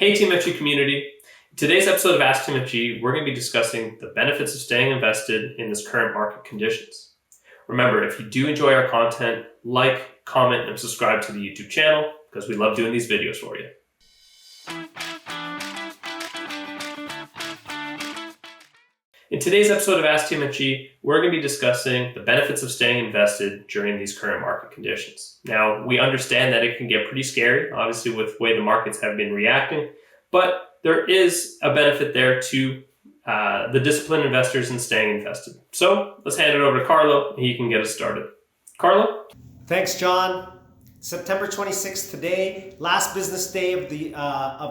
Hey TMFG community. In today's episode of Ask TMFG, we're going to be discussing the benefits of staying invested in this current market conditions. Remember, if you do enjoy our content, like, comment, and subscribe to the YouTube channel because we love doing these videos for you. In today's episode of Ask TMFG, we're going to be discussing the benefits of staying invested during these current market conditions. Now, we understand that it can get pretty scary, obviously, with the way the markets have been reacting, but there is a benefit there to the disciplined investors in staying invested. So let's hand it over to Carlo, and he can get us started. Carlo? Thanks, John. September 26th today, last business day of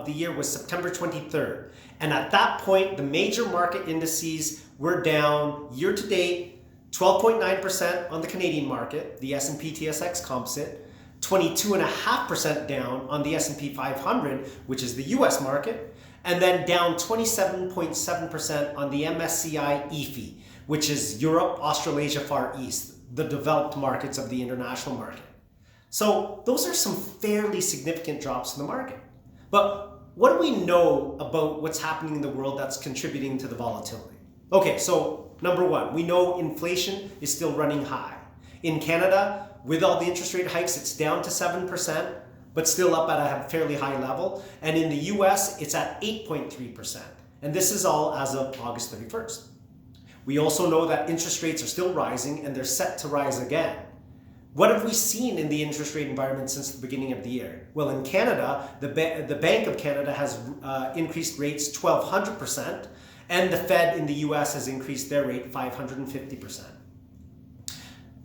the year was September 23rd. And at that point, the major market indices were down year to date, 12.9% on the Canadian market, the S&P TSX Composite, 22.5% down on the S&P 500, which is the US market, and then down 27.7% on the MSCI EAFE, which is Europe, Australasia, Far East, the developed markets of the international market. So those are some fairly significant drops in the market. But what do we know about what's happening in the world that's contributing to the volatility? Okay, so number one, we know inflation is still running high. In Canada, with all the interest rate hikes, it's down to 7%, but still up at a fairly high level. And in the US, it's at 8.3%. And this is all as of August 31st. We also know that interest rates are still rising and they're set to rise again. What have we seen in the interest rate environment since the beginning of the year? Well, in Canada, the Bank of Canada has increased rates 1,200%, and the Fed in the US has increased their rate 550%.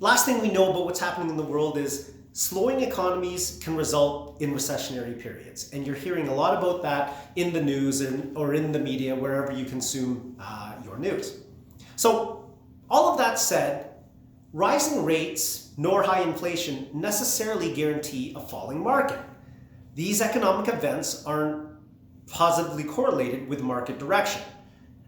Last thing we know about what's happening in the world is slowing economies can result in recessionary periods. And you're hearing a lot about that in the news or in the media, wherever you consume your news. So all of that said, rising rates nor high inflation necessarily guarantee a falling market. These economic events aren't positively correlated with market direction.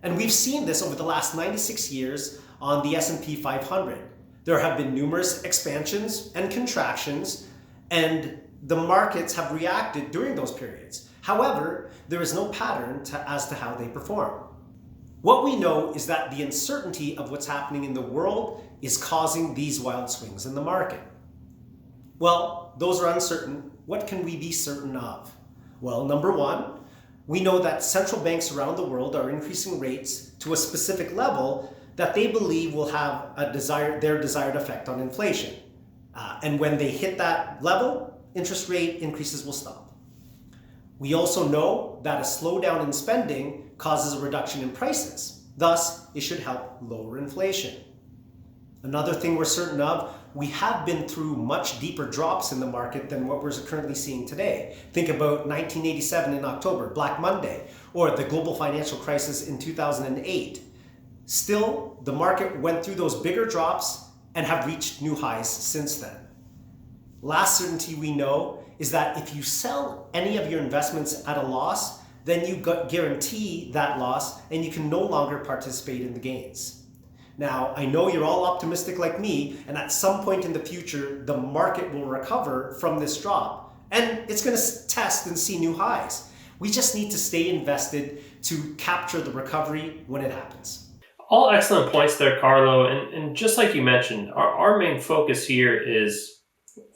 And we've seen this over the last 96 years on the S&P 500. There have been numerous expansions and contractions, and the markets have reacted during those periods. However, there is no pattern as to how they perform. What we know is that the uncertainty of what's happening in the world is causing these wild swings in the market. Well, those are uncertain. What can we be certain of? Well, number one, we know that central banks around the world are increasing rates to a specific level that they believe will have their desired effect on inflation. And when they hit that level, interest rate increases will stop. We also know that a slowdown in spending causes a reduction in prices. Thus, it should help lower inflation. Another thing we're certain of, we have been through much deeper drops in the market than what we're currently seeing today. Think about 1987 in October, Black Monday, or the global financial crisis in 2008. Still, the market went through those bigger drops and have reached new highs since then. Last certainty we know is that if you sell any of your investments at a loss, then you guarantee that loss and you can no longer participate in the gains. Now, I know you're all optimistic like me, and at some point in the future, the market will recover from this drop, and it's going to test and see new highs. We just need to stay invested to capture the recovery when it happens. All excellent points there, Carlo. And just like you mentioned, our main focus here is,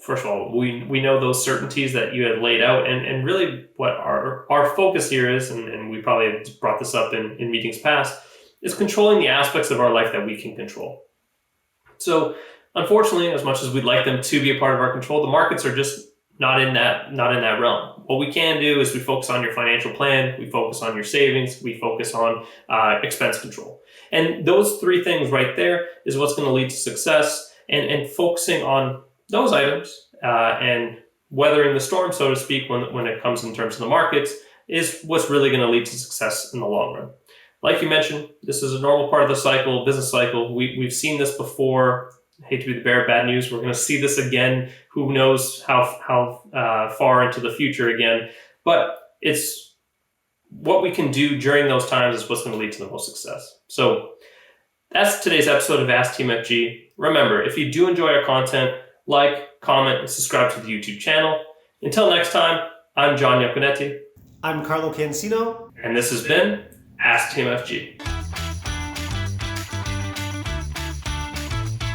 first of all, we know those certainties that you had laid out, and really what our focus here is, and we probably have brought this up in meetings past, is controlling the aspects of our life that we can control. So unfortunately, as much as we'd like them to be a part of our control, the markets are just not in that realm. What we can do is we focus on your financial plan, we focus on your savings, we focus on expense control. And those three things right there is what's going to lead to success, and focusing on those items and weathering the storm, so to speak, when it comes in terms of the markets, is what's really going to lead to success in the long run. Like you mentioned, this is a normal part of the cycle, business cycle. We've seen this before. I hate to be the bearer of bad news. We're going to see this again. Who knows how far into the future again. But it's what we can do during those times is what's going to lead to the most success. So that's today's episode of Ask TMFG. Remember, if you do enjoy our content, like, comment, and subscribe to the YouTube channel. Until next time, I'm John Yaconetti. I'm Carlo Cancino. And this has been Ask TMFG.